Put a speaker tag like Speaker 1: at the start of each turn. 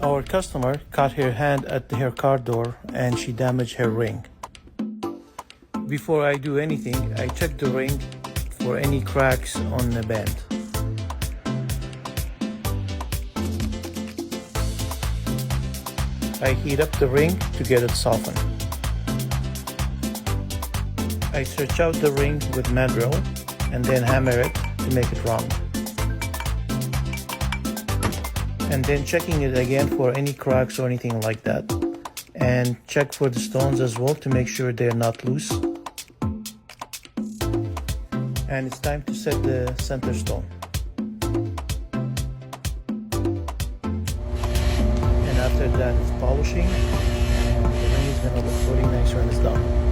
Speaker 1: Our customer cut her hand at her car door and she damaged her ring. Before I do anything, I check the ring for any cracks on the band. I heat up the ring to get it softened. I stretch out the ring with mandrel and then hammer it to make it round. And then checking it again for any cracks or anything like that. And check for the stones as well to make sure they're not loose. And it's time to set the center stone. And after that it's polishing, and the ring is gonna look pretty nice when it's done.